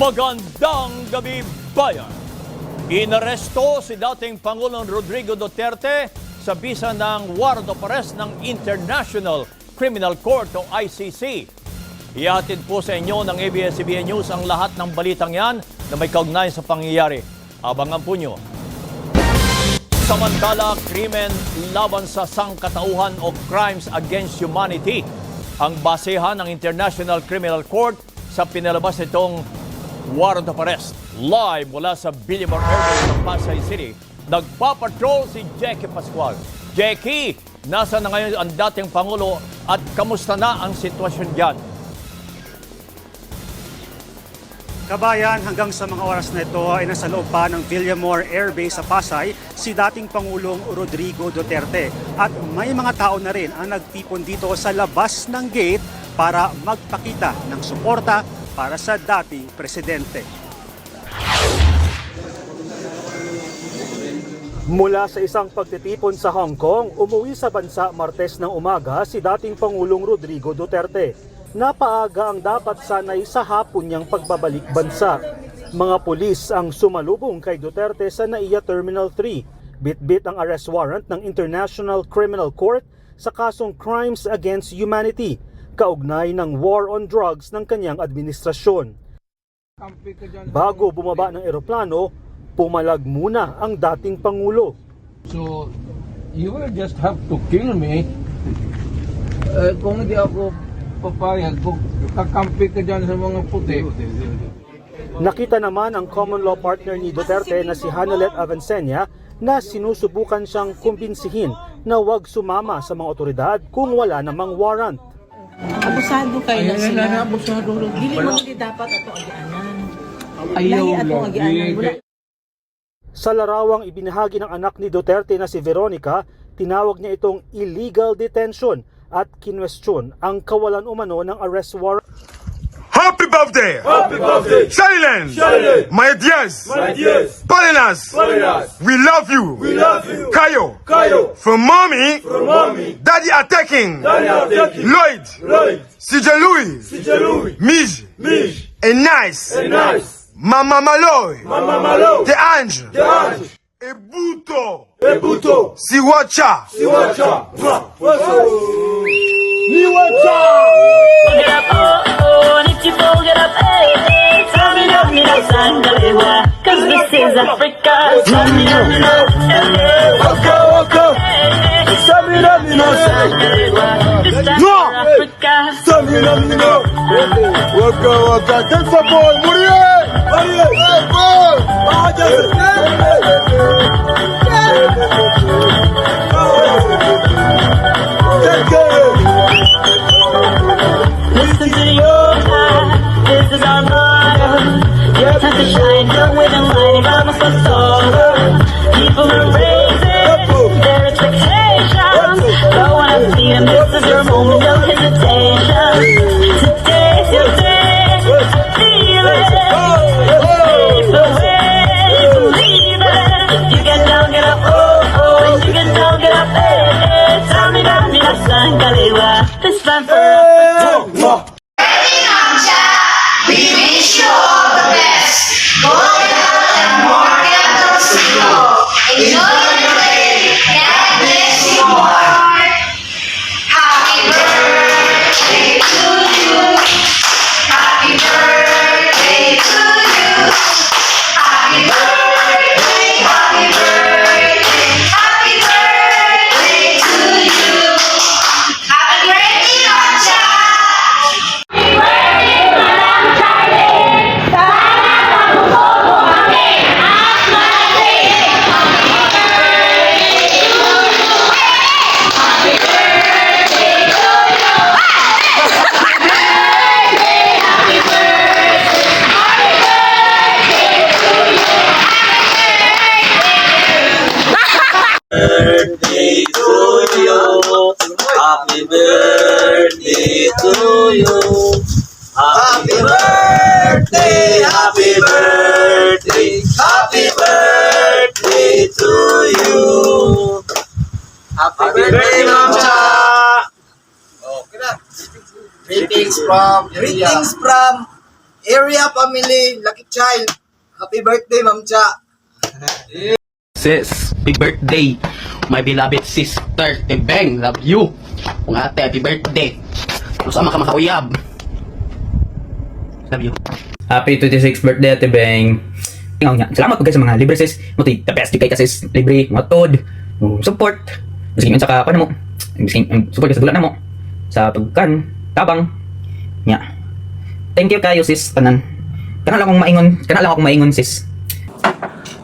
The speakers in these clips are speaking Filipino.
Magandang gabi, bayan! Inaresto si dating Pangulong Rodrigo Duterte sa bisa ng warrant of arrest ng International Criminal Court o ICC. Ihatid po sa inyo ng ABS-CBN News ang lahat ng balitang yan na may kaugnayan sa pangyayari. Abangan po nyo. Samantala, krimen laban sa sangkatauhan o crimes against humanity ang basehan ng International Criminal Court sa pinalabas nitong warrant of arrest. Live mula sa Villamor Airbase ng Pasay City, nagpapatrol si Jackie Pascual. Jackie, nasa na ngayon ang dating Pangulo at kamusta na ang sitwasyon dyan? Kabayan, hanggang sa mga oras na ito ay nasa loob pa ng Villamor Airbase sa Pasay si dating Pangulong Rodrigo Duterte. At may mga tao na rin ang nagtipon dito sa labas ng gate para magpakita ng suporta para sa dating presidente. Mula sa isang pagtitipon sa Hong Kong, umuwi sa bansa Martes ng umaga si dating Pangulong Rodrigo Duterte. Napaaga ang dapat sanay sa hapon niyang pagbabalik bansa. Mga pulis ang sumalubong kay Duterte sa NAIA Terminal 3. Bitbit ang arrest warrant ng International Criminal Court sa kasong Crimes Against Humanity, kaugnay ng war on drugs ng kanyang administrasyon. Bago bumaba ng eroplano, pumalag muna ang dating Pangulo. So, you will just have to kill me. Kung hindi ako papayag, kung kakampi ka dyan sa mga puti. Nakita naman ang common law partner ni Duterte na si Hanalet Avancenia na sinusubukan siyang kumbinsihin na huwag sumama sa mga otoridad kung wala namang warrant. Abusado kayo na sila. Abusado. Dili mo hindi dapat ato agianan. Ayaw Lahi ato agianan. Wala. Sa larawang ibinahagi ng anak ni Duterte na si Veronica, tinawag niya itong illegal detention at kinwestiyon ang kawalan umano ng arrest warrant. Happy birthday! Happy birthday! Silence! Silence! My dears! My dears! Palinas! Palinas! We love you! We love you! Kayo! Kayo! From mommy! From mommy! Daddy are taking! Daddy are taking! Lloyd! Lloyd! CJ Louis! CJ Louis! Mij! Mij! And Nice! And Nice! Mama Maloy! Mama Malo! The Ange! The Ange! Ebuto! Ebuto! Siwacha! Siwacha! Niwacha! Get up, oh, oh, need you to get up, hey, hey. Tell me love me like Sangalewa, cause this is Africa. Tell me love me like Waka waka! Tell me love me now! Sangalewa, this time for Africa. Tell me love me now! Waka waka! Take the ball! Muriye! Muriye! Hey, ball! Listen to your heart, this is our motto. Your time to shine, come with a mighty mama so sorrow. People are raising their expectations. Go on and see them, this is your moment, no hesitation. Today, I feel it. It's the way you believe it. You get down, get up, oh, oh. When you get down, get up, hey, hey. Tell me that me not Sangalewa. This time for Africa. We wish you all the best. God health and more candles to you. Enjoy your day. God bless you more. Happy birthday to you. Happy birthday to you. Happy birthday, happy birthday, happy birthday to you. Happy birthday, Raja. Birthday to you. Happy birthday to you. Happy birthday, happy birthday, happy birthday to you. Happy birthday, Ma'am Cha. Okay na. Greetings from area family, lucky child. Happy birthday, Ma'am Cha. Sis, happy birthday. My beloved sister, Tebeng, love you. Kung ate, happy birthday. Masama ka makauyab. Love you. Happy 26th birthday, Ate Beng. Tingnan nga, salamat po guys sa mga libre sis. Mo the best kay sis, libre, mga tod, support. Sige man sa ka mo. Support ka sa bulan na mo. Sa pagkan, tabang. Nya. Thank you kayo sis tanan. Kana lang akong maingon sis.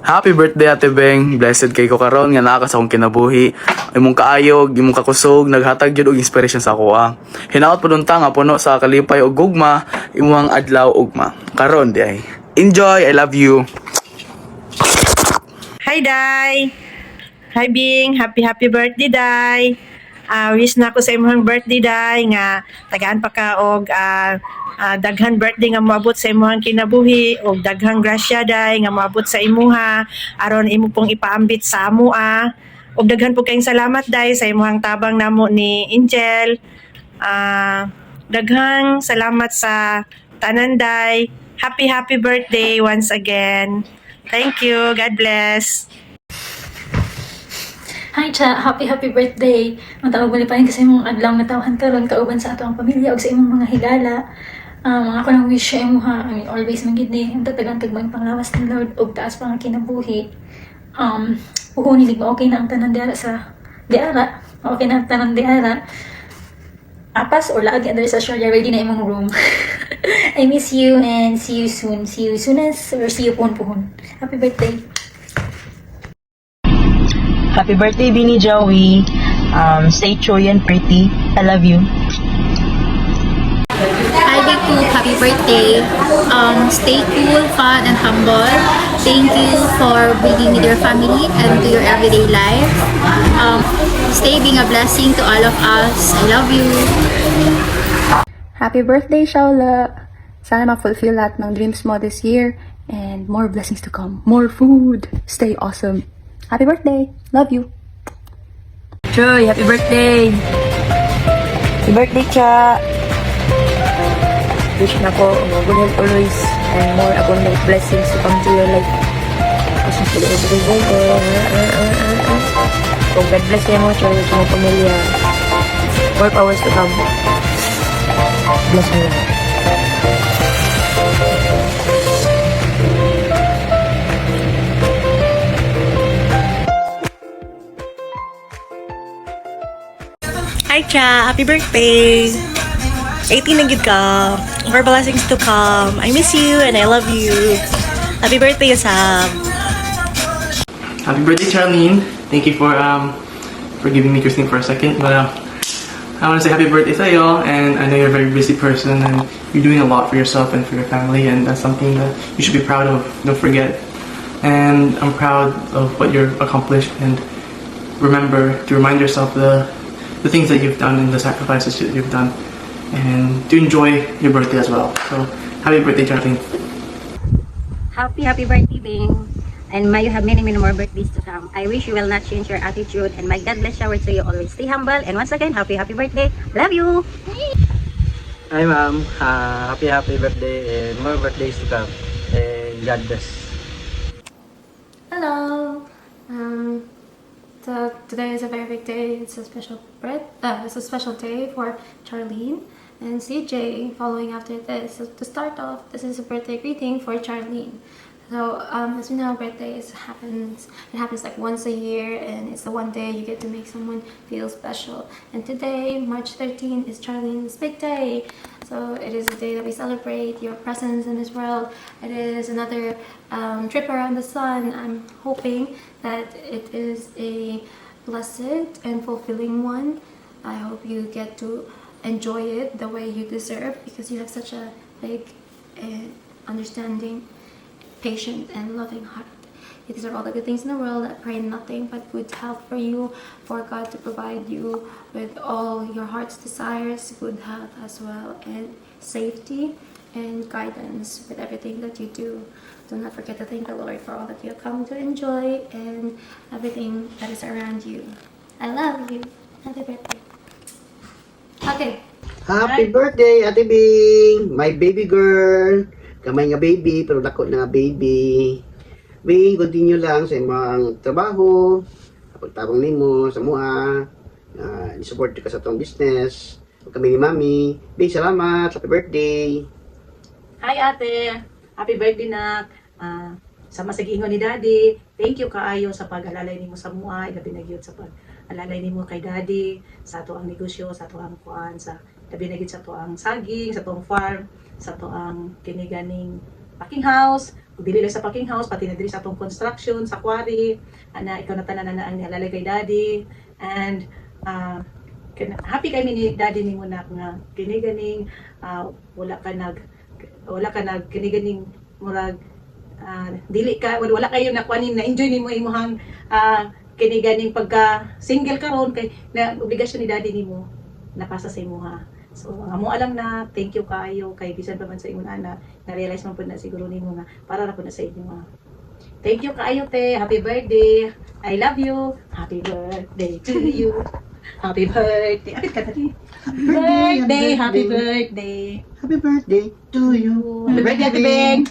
Happy birthday Ate Beng. Blessed kay ko karon nga naa ka sa akong kinabuhi. Imong kaayog, imong kakusog naghatag jud og inspiration sa ako. Hinaot po dunta nga puno sa kalipay og gugma, imong adlaw ugma. Karon di ay. Enjoy, I love you. Hi, Day! Hi, Bing! Happy birthday, Day! Wish na ako sa imong birthday, Day, nga tagaan pa ka og daghan birthday nga moabot sa imong kinabuhi og daghang grasya, Day, nga moabot sa imuha aron imo pong ipaambit sa amo og daghan po kayong salamat, Day, sa imong tabang namo ni Angel. Daghang salamat sa tanan, Day. Happy birthday once again. Thank you. God bless. Hi, Cha. Happy birthday. Matawag bali pa rin kasi mong adlaw nga tawahan karon kauban sa ato ang pamilya ug sa imong mga higala. Mga ako nang wish sa imo ha. I mean, always magid ang tatagang tagmang panglawas ng Lord ug taas pang kinabuhi. Uhunin ba okay na ang tanan diara sa diara? Okay na ang tanan diara. Apas or lagi adres sa Australia, ready na imong room. I miss you and see you soon. See you soonest or see you pohon. Happy birthday. Happy birthday, Bini Joey. Stay true and pretty. I love you. Hi, Deku. Happy birthday. Stay cool, fun, and humble. Thank you for being with your family and to your everyday life. Stay being a blessing to all of us. I love you. Happy birthday, Shaula! Sana ma-fulfill lahat ng dreams mo this year and more blessings to come. More food! Stay awesome! Happy birthday! Love you! Troy, happy birthday! Happy birthday, Cha! Wish na ko good health always and more abundant blessings to come to your life. Kasi sila every day. So, God bless you mo, Troy, sa mga pamilya. More powers to come. Bless you. Hi, Cha! Happy birthday! 18 na gid ka. More blessings to come. I miss you and I love you. Happy birthday, Sam! Happy birthday Charlene. Thank you for giving me Christine for a second. But I want to say happy birthday sa'yo, and I know you're a very busy person and you're doing a lot for yourself and for your family, and that's something that you should be proud of. Don't forget. And I'm proud of what you've accomplished, and remember to remind yourself the things that you've done and the sacrifices that you've done, and to enjoy your birthday as well. So happy birthday, Charlene. Happy birthday, Bing. And may you have many more birthdays to come. I wish you will not change your attitude and may God bless shower to you always. Stay humble and once again, happy birthday. Love you! Hi, ma'am. Happy birthday and more birthdays to come. And God bless. Hello! So today is a very big day. It's a special day for Charlene and CJ following after this. So to start off, this is a birthday greeting for Charlene. So as we know, birthdays happens like once a year, and it's the one day you get to make someone feel special. And today, March 13th, is Charlene's big day. So it is a day that we celebrate your presence in this world. It is another trip around the sun. I'm hoping that it is a blessed and fulfilling one. I hope you get to enjoy it the way you deserve, because you have such a big and understanding, patient and loving heart. These are all the good things in the world. I pray nothing but good health for you, for God to provide you with all your heart's desires, good health as well, and safety and guidance with everything that you do. Do not forget to thank the Lord for all that you have come to enjoy and everything that is around you. I love you. Happy birthday. Okay. Happy birthday, Ate Bing, my baby girl. gamay nga baby pero dako na nga baby. Bing, continue lang sa imong trabaho, pagtabang nimo sa mua, support ka sa tong business. Kami ni Mami. Bing, salamat. Happy birthday. Hi ate, happy birthday nak. Sa masagingon ni Daddy, thank you kaayo sa pag-alalay nimo sa mua, ilabi na gyud sa pag-alalay nimo kay Daddy, sa ato ang negosyo, sa ato ang kuan, sa ilabi na gyud sa ato ang saging, sa ato ang farm, sa ato ang kiniganing packing house, dili lang sa packing house, pati na diri sa atong construction, sa quarry, ana ikaw na tanan na ang alalay kay Daddy, and happy kami ni Daddy nimo nak nga kiniganing wala ka nag kiniganing murag dili ka wala kayo nakuanin na enjoy nimo imong kiniganing pagka single karon kay na obligasyon ni Daddy nimo napasa sa imuha. So amo alam na thank you kaayo kay bisan pa man sa imong anak na realize man pud na siguro nimo nga para ra pud na sa inyo. Thank you kaayo te, happy birthday. I love you. Happy birthday to you. Happy birthday. Akit ka tadi. Happy birthday. Happy birthday to you. Happy birthday, Ate Beng.